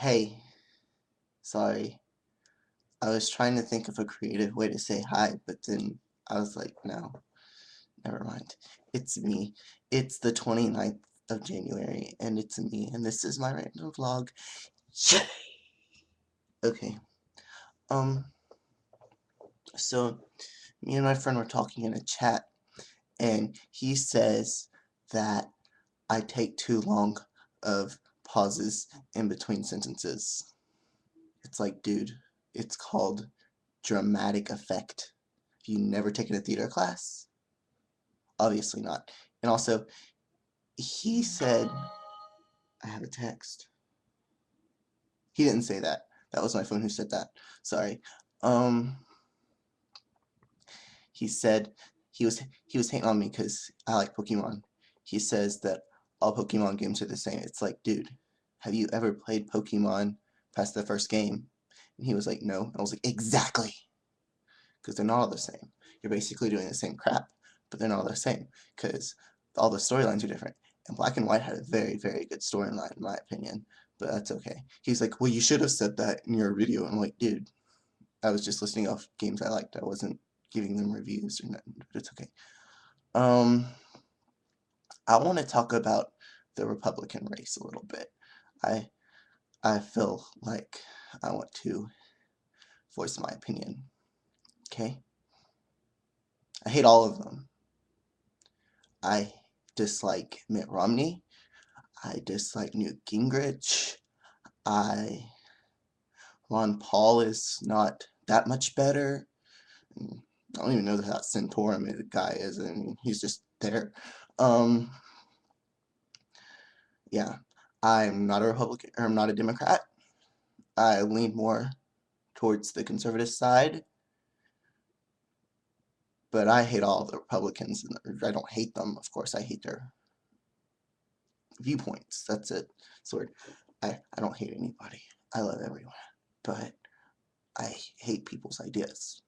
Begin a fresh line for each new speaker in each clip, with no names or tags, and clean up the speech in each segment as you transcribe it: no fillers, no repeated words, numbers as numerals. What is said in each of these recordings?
Hey, sorry. I was trying to think of a creative way to say hi, but then I was like, no, never mind. It's me. It's the 29th of January, and it's me, and this is my random vlog. Yay! Okay, um, so me and my friend were talking in a chat, and he says that I take too long of pauses in between sentences. It's like, dude, it's called dramatic effect. Have you never taken a theater class? Obviously not. And also, he said, I have a text. He didn't say that. That was my phone who said that. Sorry. Um, he said he was hating on me because I like Pokemon. He says that all Pokemon games are the same. It's like, dude, have you ever played Pokemon past the first game? And he was like, no. And I was like, exactly. Because they're not all the same. You're basically doing the same crap, but they're not all the same because all the storylines are different. And Black and White had a very, very good storyline, in my opinion, but that's okay. He's like, well, you should have said that in your video. I'm like, dude, I was just listing off games I liked. I wasn't giving them reviews or nothing, but it's okay. I want to talk about the Republican race a little bit. I I feel like I want to voice my opinion. Okay? I hate all of them. I dislike Mitt Romney. I dislike Newt Gingrich. I Ron Paul is not that much better. I don't even know that Santorum the guy is, and he's just there. Um, yeah, I'm not a Republican, or I'm not a Democrat. I lean more towards the conservative side, but I hate all the Republicans. I don't hate them, of course. I hate their viewpoints. That's it. Sort. I don't hate anybody. I love everyone, but I hate people's ideas.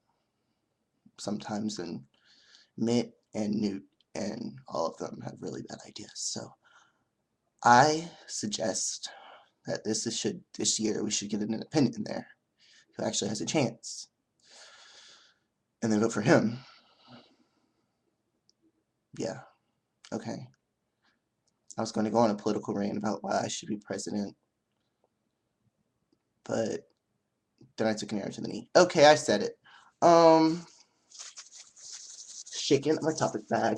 Sometimes, and Mitt and Newt and all of them have really bad ideas. So I suggest that this year we should get an independent in there who actually has a chance, and then vote for him. Yeah, okay. I was going to go on a political rant about why I should be president, but then I took an arrow to the knee. Okay, I said it. Shaking my topic bag.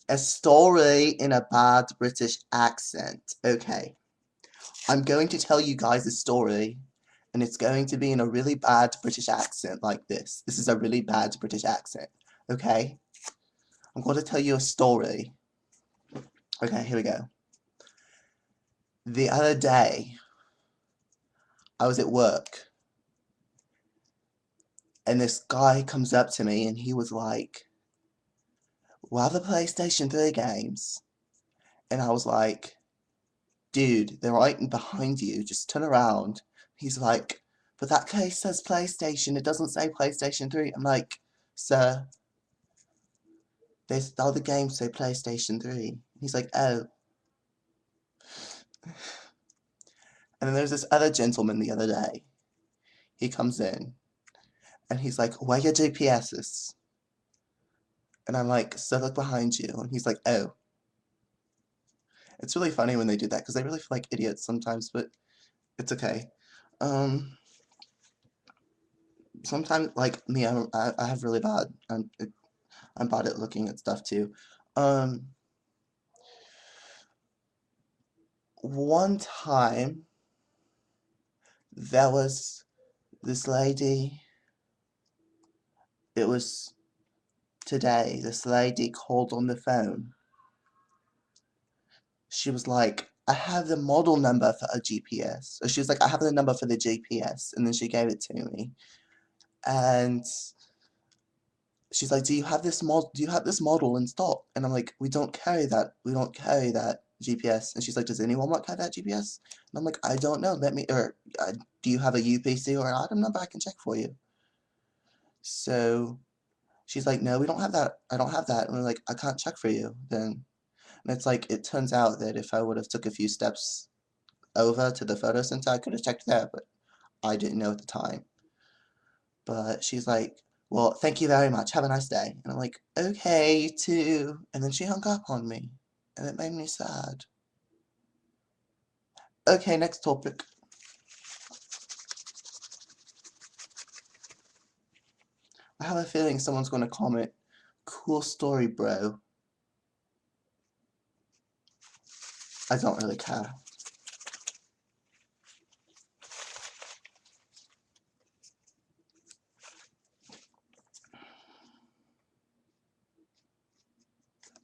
A story in a bad British accent. Okay. I'm going to tell you guys a story, and it's going to be in a really bad British accent like this. This is a really bad British accent. Okay? I'm going to tell you a story. Okay, here we go. The other day, I was at work, and this guy comes up to me, and he was like, "What are the PlayStation 3 games?" And I was like, dude, they're right behind you. Just turn around. He's like, but that case says PlayStation. It doesn't say PlayStation 3. I'm like, sir, there's the other games say PlayStation 3. He's like, oh. And then there's this other gentleman the other day. He comes in, and he's like, where are your GPSs? And I'm like, sir, look behind you. And he's like, oh. It's really funny when they do that, because they really feel like idiots sometimes, but it's okay. Sometimes, like me, I have really bad, I'm bad at looking at stuff too. One time, there was this lady, it was today, this lady called on the phone. She was like, I have the model number for a GPS. Or she was like, I have the number for the GPS. And then she gave it to me. And she's like, do you have this model in stock? And I'm like, we don't carry that. We don't carry that. GPS. And she's like, does any Walmart have that GPS? And I'm like, I don't know. Do you have a UPC or an item number? I can check for you. So she's like, no, we don't have that. I don't have that. And we're like, I can't check for you then. And it's like, it turns out that if I would have took a few steps over to the photo center, I could have checked there, but I didn't know at the time. But she's like, well, thank you very much. Have a nice day. And I'm like, okay, you too. And then she hung up on me. And it made me sad. Okay, next topic. I have a feeling someone's going to comment, cool story, bro. I don't really care.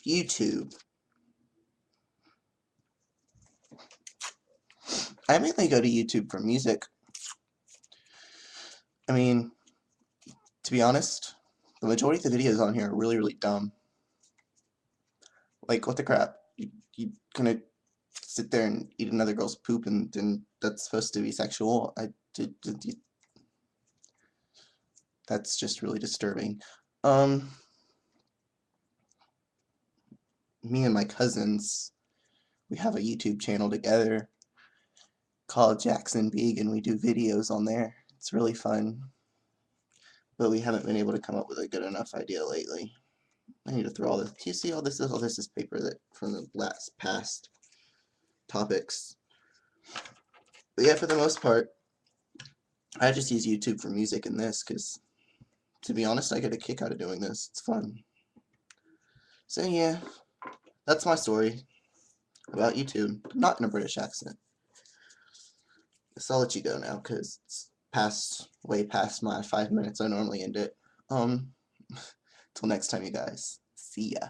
YouTube. I mainly go to YouTube for music. I mean, to be honest, the majority of the videos on here are really, really dumb. Like, what the crap? You gonna sit there and eat another girl's poop and then that's supposed to be sexual? That's just really disturbing. Me and my cousins, we have a YouTube channel together called Jackson Beeg, and we do videos on there. It's really fun, but we haven't been able to come up with a good enough idea lately. I need to throw all this. Do you see all this? All this is paper that from the past topics. But yeah, for the most part, I just use YouTube for music and this because, to be honest, I get a kick out of doing this. It's fun. So yeah, that's my story about YouTube. Not in a British accent. So I'll let you go now because it's way past my 5 minutes I normally end it. Till next time, you guys. See ya.